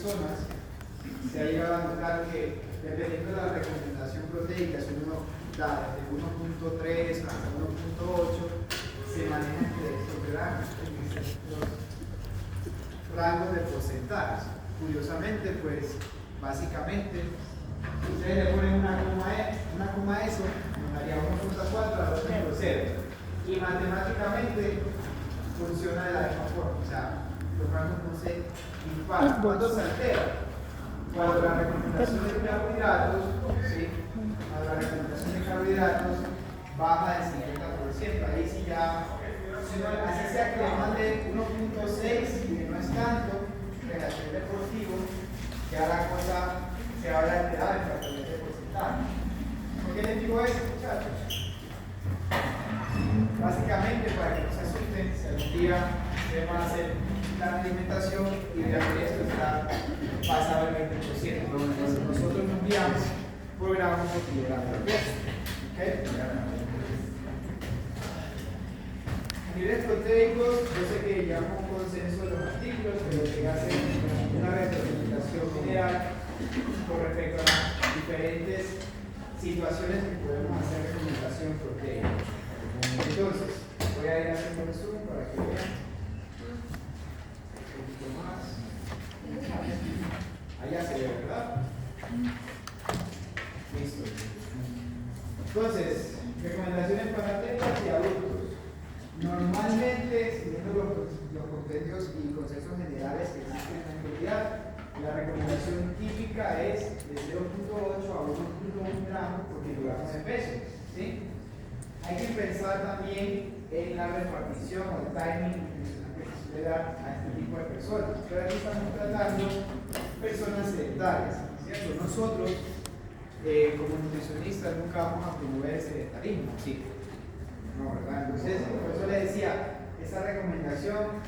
personas se ha llegado a notar que dependiendo de la recomendación proteica, si uno da desde 1.3 hasta 1.8, se maneja entre los rangos de porcentajes. Curiosamente, pues, básicamente, si ustedes le ponen una coma a eso, nos daría 1.4 a 2.0. Y matemáticamente funciona de la misma forma. O sea, los rangos no se disparan. ¿Cuándo se altera? Cuando la recomendación de carbohidratos, ¿sí? Cuando la recomendación de carbohidratos baja del 50%, ahí sí ya, si no, así sea que le mande 1.6 y que no es tanto, en el deportivo, ya la cosa se va a alterar en tratamiento de porcentaje. ¿Por qué les digo eso, muchachos? Básicamente para que no se asusten, si algún día se van a hacer la alimentación y vean que esto está pasado al 20%. Entonces nosotros nos guiamos por gramos por kilogramo de peso. ¿Okay? Niveles proteicos, yo sé que llevamos un consenso de los artículos, pero que hacen una representación general con respecto a las diferentes situaciones que podemos hacer recomendación proteica. Entonces, voy a ir haciendo un zoom para que vean un poquito más. Allá se ve, ¿verdad? Listo. Entonces, recomendaciones para atletas y adultos. Normalmente, siguiendo los compendios y consensos generales que existen en la actualidad, la recomendación típica es de 0.8 a 1.1 gramos por kilogramo de peso. ¿Sí? Hay que pensar también en la repartición o el timing que se le da a este tipo de personas. Pero aquí estamos tratando personas sedentarias, ¿cierto? Nosotros, como nutricionistas, nunca vamos a promover el sedentarismo, ¿sí? No, ¿verdad? Entonces, por eso le decía, esta recomendación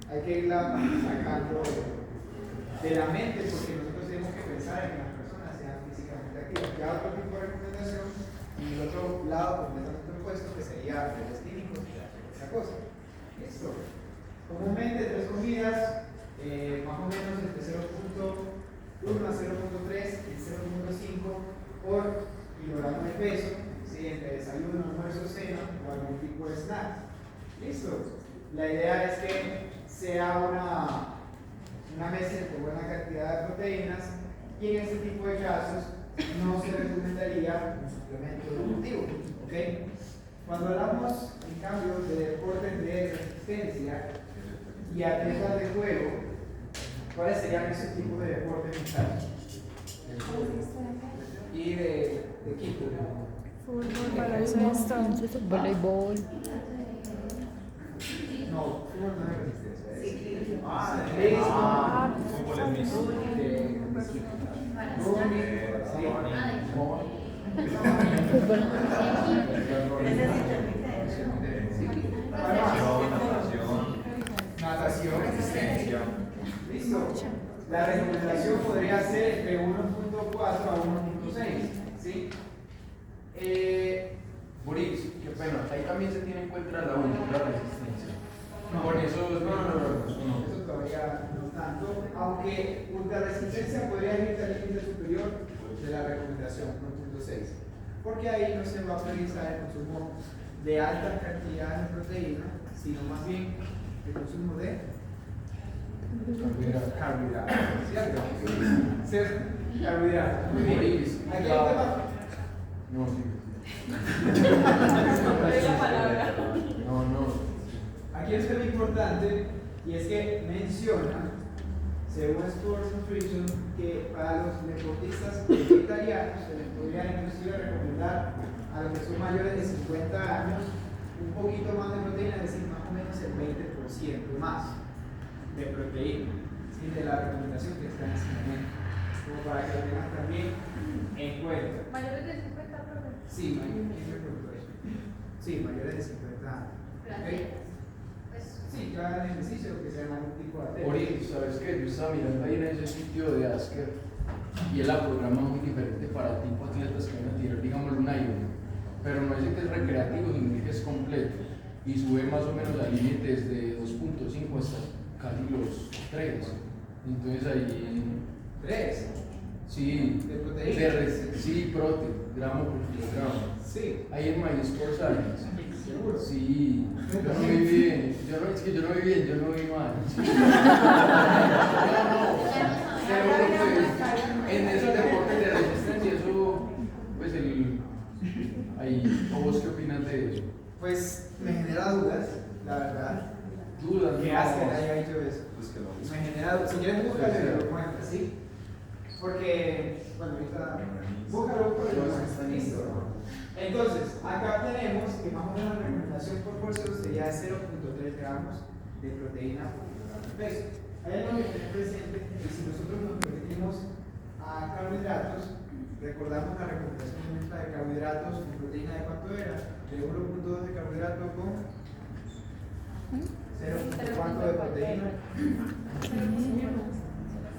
hay que irla sacando de la mente porque nosotros tenemos que pensar en que las personas sean físicamente activas. Ya otro tipo de recomendación y el otro lado completamente opuesto que sería de los clínicos y esa cosa. Listo. Comúnmente 3 comidas, más o menos entre 0.1 a 0.3 y 0.5 por kilogramo de peso, ¿sí? Entre desayuno, almuerzo, cena o algún tipo de snack. Listo. La idea es que sea una mezcla de buena cantidad de proteínas y en este tipo de casos no se recomendaría un suplemento deportivo. ¿Okay? Cuando hablamos, en cambio, de deportes de resistencia y atletas de juego, ¿cuáles serían esos tipos de deportes muchachos? Y de equipo. Fútbol, baloncesto, voleibol. No, fútbol no es resistencia. Fútbol es mixto. Natación, resistencia. Listo. La recomendación podría ser de 1.4 a 1.6. ¿Sí? Boris, qué pena, ahí también se tiene en cuenta la resistencia. No, Con eso, no. Eso todavía no tanto, aunque ultra resistencia podría ir al límite superior de la recomendación 1.6, porque ahí no se va a priorizar el consumo de altas cantidades de proteína, sino más bien el consumo de carbohidratos, ¿cierto? ¿Cierto? Carbohidratos. Muy bien. Aquí hay un tema. No, sí. Aquí es muy importante y es que menciona, según Sports Nutrition, que para los deportistas vegetarianos se les podría inclusive recomendar a los que son mayores de 50 años un poquito más de proteína, es decir, más o menos el 20% más de proteína, ¿sí? De la recomendación que está en ese momento, como para que lo tengan también en cuenta. ¿Mayores de 50, profe? Sí, mayores de 50 años. ¿Okay? Sí, que hagan ejercicio, que sean algún tipo de atleta. Boris, ¿sabes qué? Yo estaba mirando ahí en ese sitio de Asker y él la programa muy diferente para el tipo de atletas que van a tirar, digamos, un Iron, pero no dice que es recreativo, sino que es completo y sube más o menos al límite desde 2.5 hasta casi los 3. Entonces ahí, 3 sí, de proteína. sí, prote, gramo por kilogramo. Sí, Ahí en My Sports Science. seguro. Sí, yo no vi bien, es que yo no vi bien, yo no vi mal. Pero pues, en esos deportes de resistencia, eso, pues ahí, ¿o vos qué opinas de eso? Pues me genera dudas, la verdad. Dudas, ¿Qué no. hace que haya hecho eso? Pues que lo Me genera dudas. Si quieres, búscalo y lo cuenta, ¿sí? Porque, bueno, ahorita, búscalo por el está listo. Entonces, acá tenemos que más o menos la recomendación por porción sería de 0.3 gramos de proteína por kilogramo de peso. Hay algo que tener presente que si nosotros nos referimos a carbohidratos, recordamos la recomendación nuestra de carbohidratos con proteína de cuánto era, de 1.2 de carbohidrato con 0. ¿Cuánto de proteína?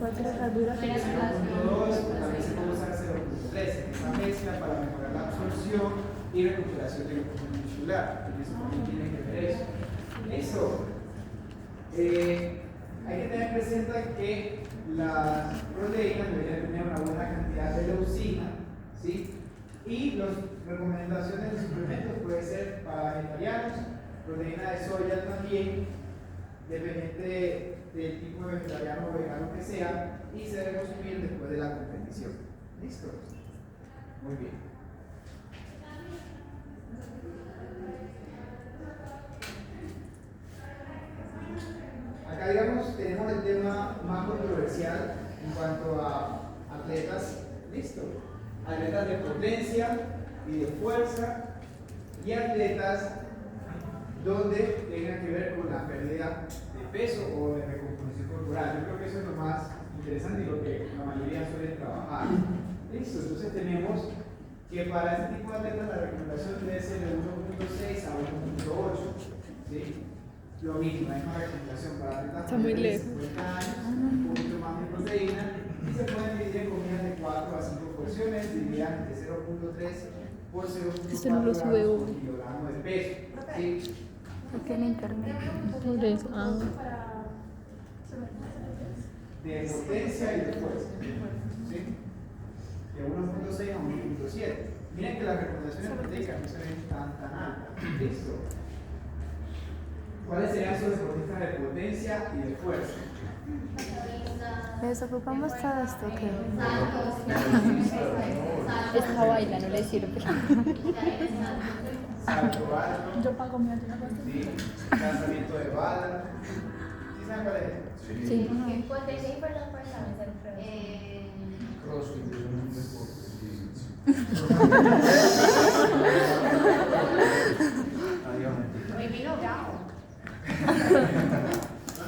4 carbohidratos. 0.2, también se puede usar 0.3 en esa mezcla para mejorar la absorción y recuperación del glucógeno muscular, porque eso también tiene que ver eso. Eso. Hay que tener presente que las proteínas deberían tener una buena cantidad de leucina, ¿sí? Y las recomendaciones de suplementos puede ser para vegetarianos, proteína de soya también, dependiente del tipo de vegetariano o vegano que sea, y se debe consumir después de la competición. ¿Listo? Muy bien. Acá, digamos, tenemos el tema más controversial en cuanto a atletas, listo, atletas de potencia y de fuerza y atletas donde tengan que ver con la pérdida de peso o de recomposición corporal. Yo creo que eso es lo más interesante y lo que la mayoría suele trabajar. Listo, entonces tenemos que para este tipo de atletas la recomendación debe ser de 1.6 a 1.8, ¿sí? Lo mismo, la misma recomendación para atletas Está muy mayores de lejos. 50 años, un poquito más de proteína, y se pueden dividir en comidas de 4 a 5 porciones, divididas entre 0.3 por 0.4 Este no lo sube gramos hoy. por kilogramo de peso. ¿Sí? Porque en internet. Por eso. Ah. De potencia y de fuerza. ¿Sí? De 1.6 a 1.7. Miren que las recomendaciones proteicas no se ven tan altas. ¿Listo? ¿Cuáles serían sus deportistas de potencia y de fuerza? Desocupamos todo esto que esta baila no le sirve. Salto alto. Yo pago mi ayuda. ¿Sí? Lanzamiento de bala. ¿Sí saben cuál es? Sí. Potencia y fuerza también ser pruebas. CrossFit es un deporte.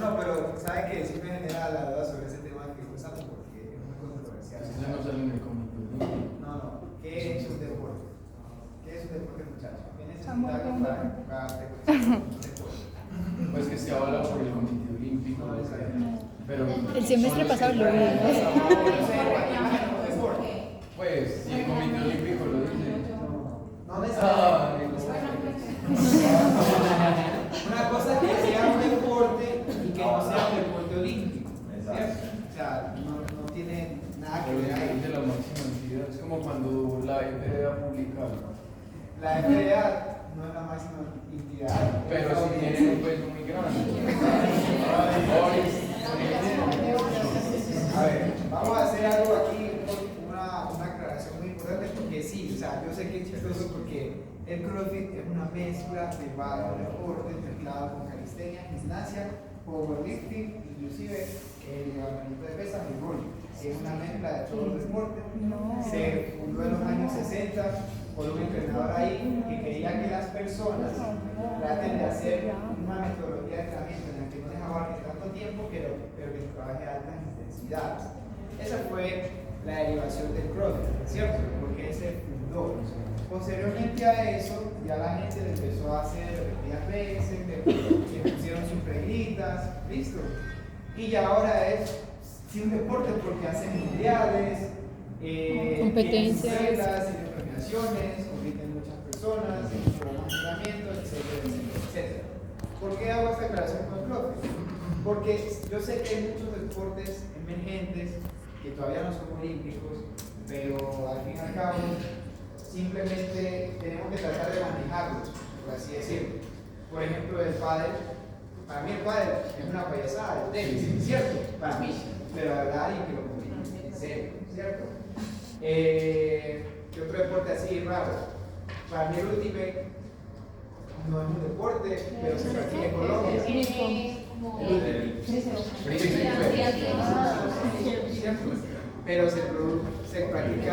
No, pero ¿sabe qué? Sí me genera la duda sobre ese tema que estoy usando porque es muy controversial. Eso no sale en el comité. No. ¿Qué es un deporte? ¿Qué es un deporte, muchachos? ¿Qué necesita alguien para enfocarte con un deporte? Pues que se avala por el comité olímpico. Pero El semestre pasado lo vi. pues, si el comité olímpico lo dice. No necesariamente. Una cosa es que sea un deporte y que no sea un deporte olímpico. ¿Cierto? O sea, no tiene nada que ver ahí. De la máxima entidad. Es como cuando la FDA publica. La FDA no es la máxima entidad. Pero sí tiene un peso muy grande. A ver, vamos a hacer algo aquí, una aclaración muy importante, porque sí, o sea, yo sé que es chistoso porque el CrossFit es una mezcla de varios deportes mezclados con calistenia, gimnasia, powerlifting, inclusive el levantamiento de pesas y running. Es una mezcla de todos los deportes. Se fundó en los años 60 por un entrenador ahí que quería que las personas traten de hacer una metodología de entrenamiento en la que no les abarque tanto tiempo, pero que trabaje a altas intensidades. Esa fue la derivación del CrossFit, ¿cierto? Porque se fundó. Posteriormente a eso, ya la gente le empezó a hacer repetidas veces, le pusieron sus reglitas, ¿listo? Y ya ahora es sí un deporte porque hacen mundiales, Competencias. tienen reglas, tienen premiaciones, compiten muchas personas, tienen programas de entrenamiento, etcétera. ¿Por qué hago esta aclaración con el CrossFit? Porque yo sé que hay muchos deportes emergentes que todavía no son olímpicos, pero al fin y al cabo simplemente tenemos que tratar de manejarlos, por así decirlo. Por ejemplo, el pádel. Para mí el pádel es una payasada, el tenis, ¿cierto? Para mí, pero habrá alguien que lo combine, en serio, ¿cierto? ¿Qué otro deporte así raro? Para mí el ultimate no es un deporte, pero se practica en Colombia. Pero se practica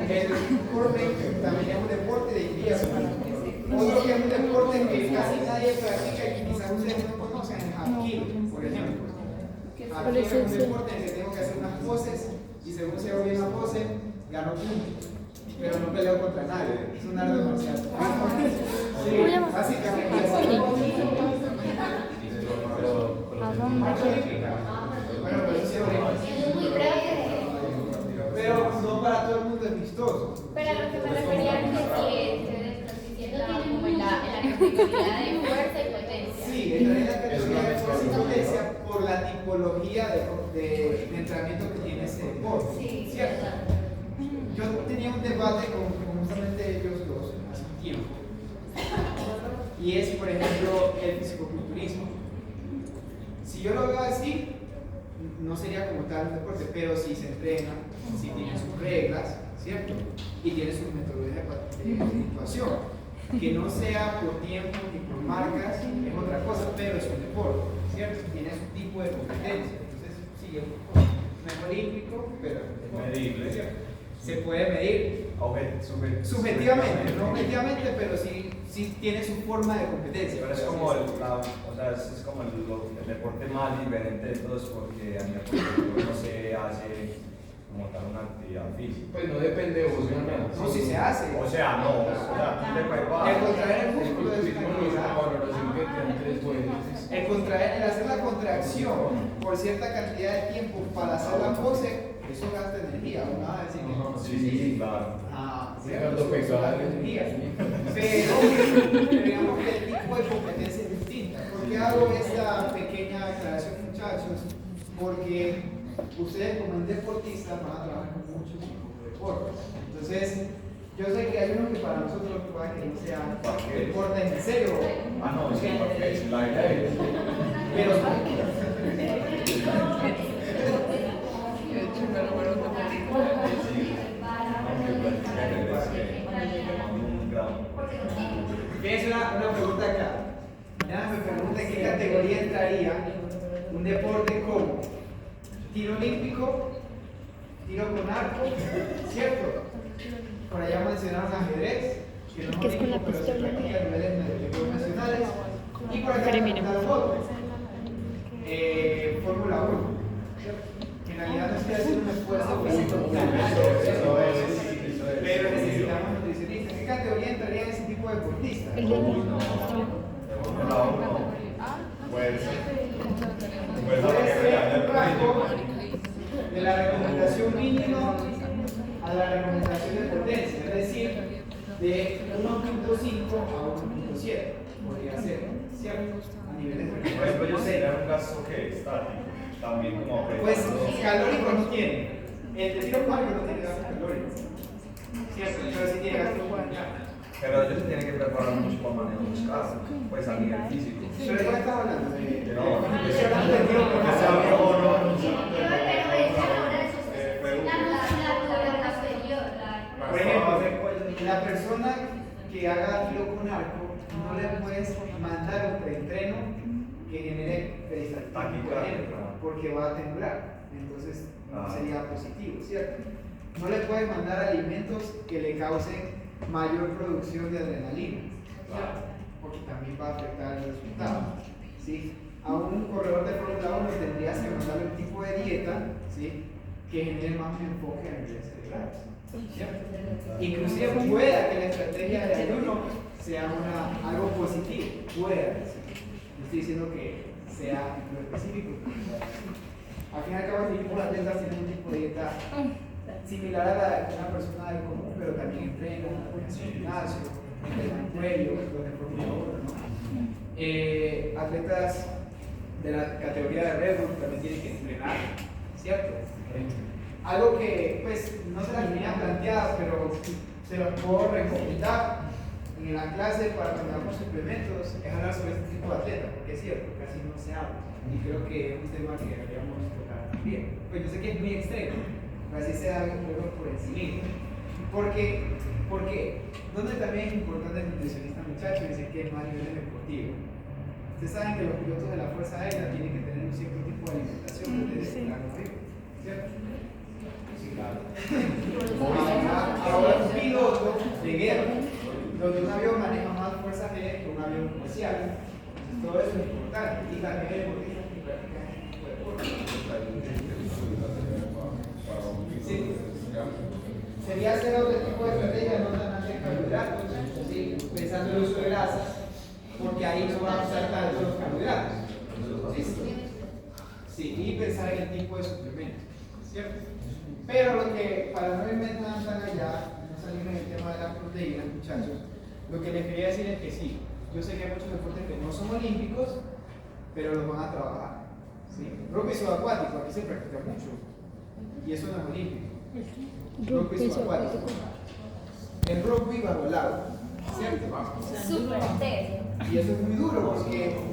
en el deporte, también es un deporte de invierno. Otro que es un deporte que casi nadie practica y que quizás ustedes no conocen es Hapkido, por ejemplo. Hapkido es un deporte en el que tengo que hacer unas poses y según se hago bien la pose, gano puntos. Pero no peleo contra nadie, es un arte marcial. Sí, básicamente así. Bueno, pero eso sí Es muy breve. pero no para todo el mundo es vistoso. Pero a lo que me refería es que sí, estás diciendo como en la categoría de fuerza y potencia. Sí, entraré en la categoría de fuerza y potencia por la tipología de entrenamiento que tiene ese deporte. Sí, ¿cierto? Yo tenía un debate con justamente ellos dos hace un tiempo. Y es, por ejemplo, el fisicoculturismo. Si yo lo veo así, no sería como tal un deporte, pero si se entrena, si tiene sus reglas, ¿cierto? Y tiene sus metodologías de actuación. Que no sea por tiempo ni por marcas es otra cosa, pero es un deporte, ¿cierto? Tiene su tipo de competencia. Entonces, sí, no es olímpico, pero es medible. ¿cierto? Se puede medir subjetivamente, no objetivamente, pero sí tiene su forma de competencia. Pero es como es como el deporte más diferente de todos porque a nivel deportivo no se hace como tal una actividad física. Pues no depende de vos, No, si se hace. O sea, no, tú te preparas. El contraer el músculo es una no es actividad. una valoración que te dan 3 veces. El hacer la contracción por cierta cantidad de tiempo para hacer la pose, eso gasta energía. Uno va a decir que no. Sí, claro. Cierto, eso gasta energía. Pero digamos que el tipo de competencia es distinta. ¿Por qué hago esta pequeña aclaración, muchachos? Porque ustedes como deportistas van a trabajar con muchos tipos de deportes. Entonces, yo sé que hay uno que para nosotros puede que no sea deporte en serio. No, sí, porque es la idea. Pero es una pregunta acá. Nada, me pregunta en qué categoría entraría un deporte como tiro olímpico, tiro con arco, ¿cierto? Por allá mencionaron ajedrez, que no es olímpico, pero se practica a niveles profesionales. Y por acá mencionaron fútbol, Fórmula 1, que en realidad no estoy haciendo un esfuerzo físico, pero necesitamos nutricionistas. ¿En qué categoría entraría ese tipo de deportista? Puede ser un rango de la recomendación mínima a la recomendación de potencia, es decir, de 1.5 a 1.7 podría ser, ¿cierto? A niveles de Por ejemplo, ellos serían un gasto que estático, también como pues calórico no tiene. El de tiro con arco no tiene gasto calórico, ¿cierto? Pero sí tiene gasto calórico. Pero ellos se tienen que preparar mucho para manejar los casos, pues a nivel físico. Pero ¿de qué estamos hablando? No, Yo estoy hablando de tiro con arco. Por ejemplo, la persona que haga tiro con arco no le puedes mandar un preentreno que genere peristaltismo, por ejemplo, porque va a temblar, entonces no sería positivo, ¿cierto? No le puedes mandar alimentos que le causen mayor producción de adrenalina, ¿cierto? Porque también va a afectar el resultado, ¿sí? A un corredor de Fórmula 1 tendrías que mandarle un tipo de dieta, ¿sí?, que genere más enfoque a nivel cerebral, ¿cierto? Inclusive pueda que la estrategia de ayuno sea algo positivo, pueda decir. No estoy diciendo que sea lo específico. Al fin y al cabo, el tipo de atletas tiene un tipo de dieta similar a la de una persona del común, pero también entrena, hace gimnasio, entrena en cuello, los de Fórmula 1, ¿no? Atletas de la categoría de Red Bull también tienen que entrenar, ¿cierto? Algo que pues no se la tenía planteada, pero se los puedo recomendar en la clase para cuando hagamos suplementos, es hablar sobre este tipo de atletas, porque es cierto, casi no se habla, y creo que es un tema que deberíamos tocar también. Pues yo sé que es muy extremo, pero así se da un poco por encima. Porque donde también es importante el nutricionista, muchachos, dice que es más a nivel deportivo. Ustedes saben que los pilotos de la Fuerza Aérea tienen que tener un cierto tipo de alimentación desde el largo río, ¿cierto? Sí, claro. Ahora un piloto de guerra, donde un avión maneja más fuerza G que un avión comercial, entonces todo eso es importante. Y también el deportista que practica este tipo de deporte. Sí. Sería hacer otro tipo de estrategia, no tan alta en carbohidratos, ¿sí? Pensando en el uso de grasas, porque ahí no van a usar tanto los carbohidratos. ¿Listo? Sí, y pensar en el tipo de suplemento, ¿cierto? Pero lo que, para no irme tan allá, no salirme del tema de las proteínas, muchachos, lo que les quería decir es que sí, yo sé que hay muchos deportes que no son olímpicos, pero los van a trabajar. ¿Sí? Rugby subacuático, aquí se practica mucho, y eso no es olímpico. Rugby subacuático. El rugby bajo el agua, ¿cierto? Súper teso. Y eso es muy duro,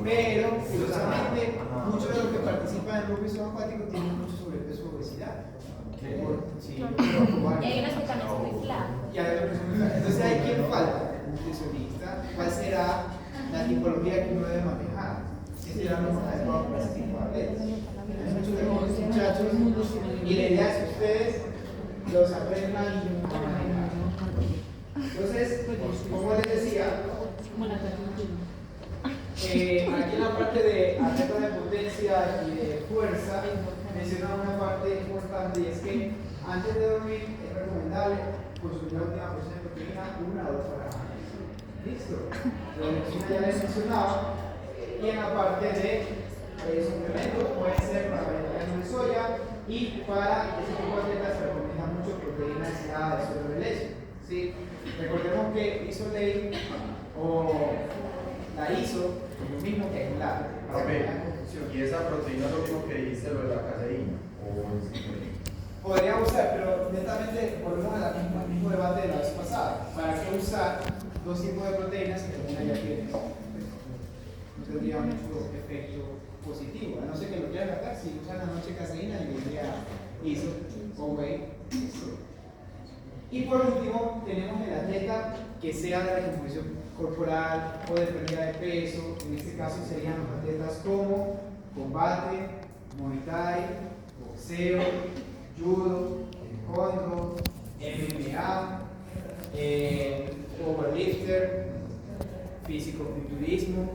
pero curiosamente muchos de los que participan en el rugby subacuático tienen mucho sobrepeso o obesidad. Sí, Y hay unos que también son muy flacos. y hay otros que son muy flacos. Entonces, ¿hay quién falta? Un nutricionista. ¿Cuál será la tipología que uno debe manejar? ¿Qué será lo más adecuado para ese tipo de atletas? Hay muchos de los muchachos y la idea es que ustedes los aprendan a manejar. Entonces, como les decía, aquí en la parte de atletas de potencia y de fuerza, mencionaba una parte importante y es que antes de dormir es recomendable consumir la última porción de proteína 1 o 2 horas antes. ¿Listo? La medicina ya les mencionaba. Y en la parte de suplementos pueden ser para vegetarianos de soya y para ese tipo de atletas se recomienda mucho proteína aislada de suero de leche. ¿Sí? Recordemos que Isolate o la ISO es lo mismo que aislada. ¿Y esa proteína es lo mismo que dijiste, lo de la caseína? Podría usar, pero netamente volvemos al mismo debate de la vez pasada. ¿Para qué usar dos tipos de proteínas si una ya tienes? No tendría mucho efecto positivo, a no ser que lo quieran gastar. Si usan la noche caseína, yo diría ISO o whey. Y por último, tenemos el atleta que sea de recomposición corporal o de pérdida de peso. En este caso serían los atletas como combate, muay thai, boxeo, judo, taekwondo, MMA, powerlifter, fisicoculturismo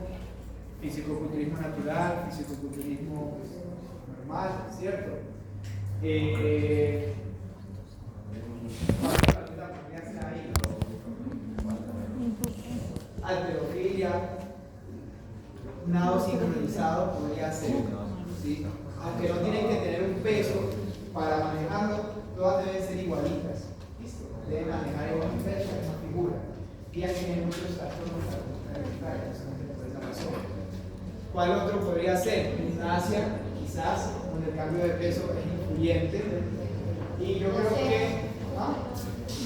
natural, fisicoculturismo normal, ¿cierto? Halterofilia, nado sincronizado podría ser, ¿sí? Aunque no tienen que tener un peso para manejarlo, todas deben ser igualitas, ¿listo? Deben manejar igualmente la misma figura. Y aquí hay muchos trastornos por esa razón. ¿Cuál otro podría ser? Gimnasia, quizás, donde el cambio de peso es influyente. Y yo creo que,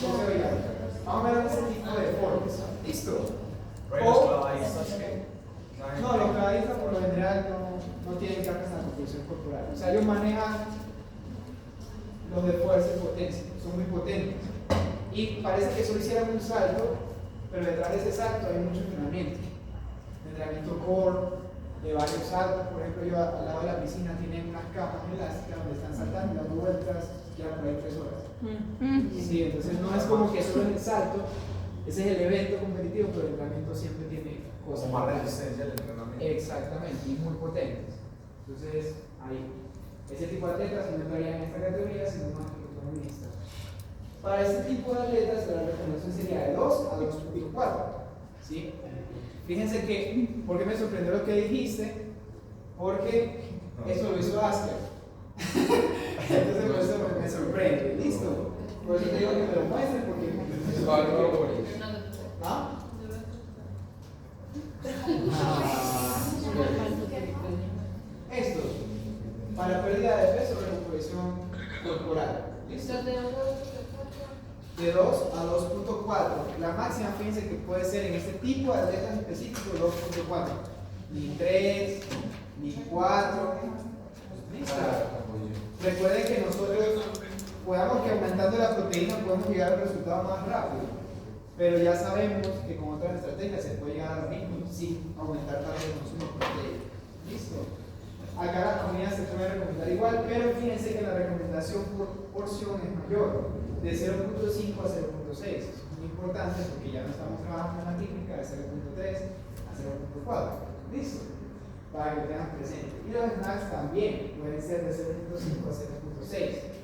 ¿cómo se veía? Vamos a ver ese tipo de deportes, ¿listo? No, los clavadistas por lo general no tienen cargas en la composición corporal. O sea, ellos manejan los de fuerza y potencia, son muy potentes. Y parece que solo hicieran un salto, pero detrás de ese salto hay mucho entrenamiento. Entrenamiento core, de varios saltos. Por ejemplo, yo al lado de la piscina tienen unas camas elásticas donde están saltando y dando vueltas ya por ahí 3 horas. Sí, entonces no es como que solo es el salto, ese es el evento competitivo, pero el entrenamiento siempre tiene cosas. Como más resistencia al entrenamiento. Exactamente, y muy potentes. Entonces, ahí, ese tipo de atletas no entrarían en esta categoría, sino más que protagonistas. Para este tipo de atletas, la recomendación sería de 2 a 2.4. ¿Sí? Fíjense que, ¿por qué me sorprendió lo que dijiste? Porque eso lo hizo Asker. Entonces, por eso me sorprende. ¿Listo? Por eso te digo que me lo muestres, porque ¿Ah? para pérdida de peso, recuperación corporal. ¿Listo? Los de 2 De 2 a 2.4. La máxima, fíjense que puede ser en este tipo de atletas específicos 2.4. Ni 3, ni 4. ¿Listo? Recuerden que nosotros podamos que aumentando la proteína podemos llegar al resultado más rápido. Pero ya sabemos que con otras estrategias se puede llegar a lo mismo sin aumentar tanto el consumo de proteína. ¿Listo? Acá la comida se puede recomendar igual, pero fíjense que la recomendación por porción es mayor, de 0.5 a 0.6. Es muy importante porque ya no estamos trabajando en la típica de 0.3 a 0.4. ¿Listo? Para que lo tengan presente. Y los snacks también pueden ser de 0.5 a 0.6.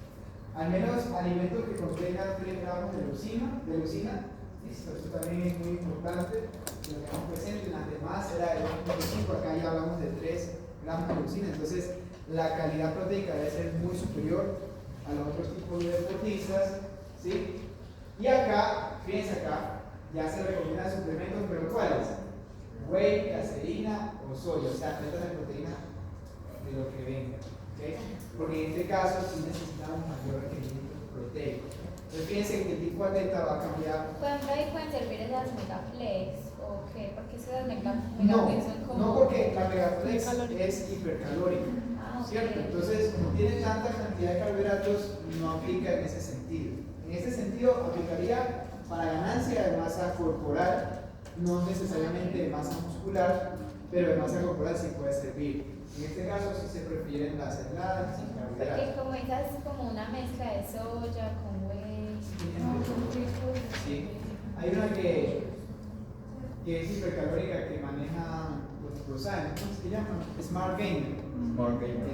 Al menos alimentos que contengan 3 gramos de leucina. Listo, esto también es muy importante. Lo tenemos presente. En las demás era de 2.5, acá ya hablamos de 3 gramos de leucina. Entonces, la calidad proteica debe ser muy superior a los otros tipos de deportistas. ¿Sí? Y acá, fíjense acá, ya se recomiendan suplementos, pero ¿cuáles? Whey, caseína o soya, o sea, atletas de proteína de lo que venga. ¿Okay? Porque en este caso sí necesitamos mayor requerimiento proteico. Entonces fíjense que el tipo de atleta va a cambiar. Por ejemplo, ahí pueden servir esas megaflex o qué, porque esas No, megaflex son como. no porque la megaflex es hipercalórica. Ah, ¿Cierto? ok. Entonces, como tiene tanta cantidad de carbohidratos, no aplica en ese sentido. En este sentido, aplicaría para ganancia de masa corporal, no necesariamente de masa muscular, pero de masa corporal sí puede servir. En este caso sí se prefieren las aisladas sin Porque carbohidratos. como esa es como una mezcla de soya con whey. Sí. Hay una que es hipercalórica que maneja los años, ¿cómo se llama? Smart Gainer.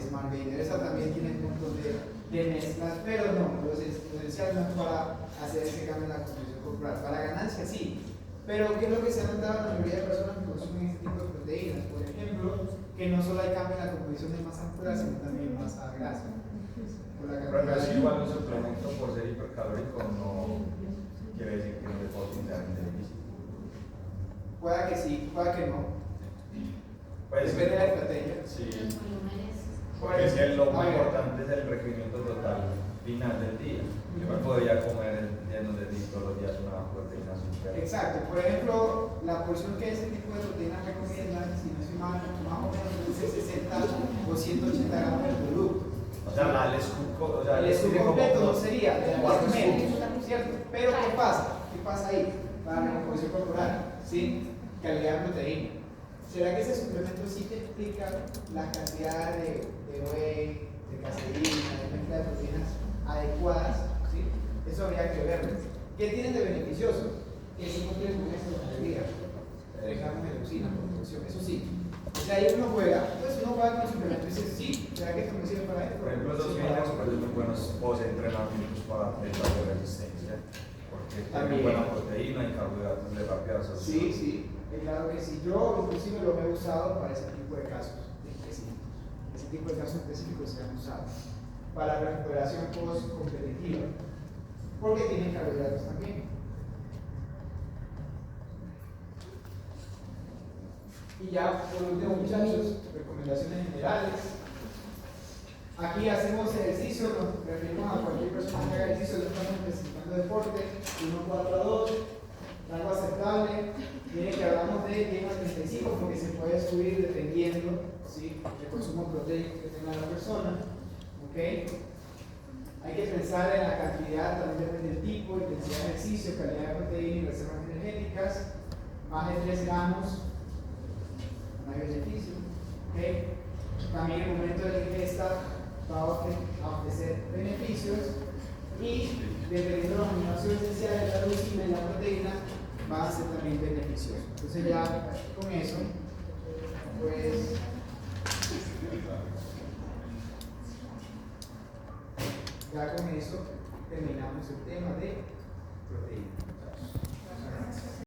Smart Gainer. Esa también tiene un montón de mezclas, pero no, lo esencial no es para hacer ese cambio en la composición corporal. Para ganancia sí. Pero ¿qué es lo que se ha notado en la mayoría de personas que consumen este tipo de proteínas? Por ejemplo, que no solo hay cambio en la composición de masa muscular, sino también masa grasa. Por la Pero no es cantidad. igual un suplemento por ser hipercalórico, no quiere decir que no le puedo quitar el beneficio. Pueda que sí, pueda que no. Pues, Depende de la estrategia. sí, Por porque si lo a más ver, importante es el requerimiento total final del día. Yo me podría comer llenos de ti todos los días una proteína super. Exacto, por ejemplo, la porción que ese tipo de proteínas recomiendan, si no estoy mal, más o menos es 60 o 180 gramos de producto. O sea, el scoop, o sea, El scoop completo no sería, de cuatro cuatro medios, scoops. ¿cierto? Pero ¿qué pasa? ¿Qué pasa ahí? Para la composición corporal, ¿sí? Calidad de proteína. ¿Será que ese suplemento sí te explica la cantidad de whey, de caseína, de mezcla de proteínas adecuadas? ¿Sí? Eso habría que verlo. ¿Qué tienen de beneficioso? Que sí cumplen con eso de día. Gramos de leucina por producción, eso sí. O sea, ahí uno juega, entonces uno juega con el suplemento y dice, sí, ¿será que esto me sirve para esto? Por ejemplo, esos Sí, fines para son esto. muy buenos post-entrenamientos para atletas de resistencia, porque También. tienen buena proteína y carbohidratos de rápida absorción. Sí, sí, claro que sí. Yo inclusive lo he usado para ese tipo de casos específicos. Ese tipo de casos específicos se han usado para recuperación post-competitiva, porque tienen carbohidratos también. Y ya por último, muchachos, recomendaciones generales. Aquí hacemos ejercicio, nos referimos a cualquier persona que haga ejercicio, no estamos especificando deporte, 1-4-2, rango aceptable. Miren que hablamos de 10 a 35 porque se puede subir dependiendo, ¿sí?, del consumo proteico que tenga la persona. ¿Ok? Hay que pensar en la cantidad, también depende del tipo, intensidad de ejercicio, calidad de proteína y reservas energéticas. Más de 3 gramos, no hay beneficio. ¿Okay? También el momento de la ingesta va a ofrecer beneficios y dependiendo de los aminoácidos esenciales de la leucina y la proteína van a ser también beneficiosos. Entonces ya con eso, pues ya con eso terminamos el tema de proteína.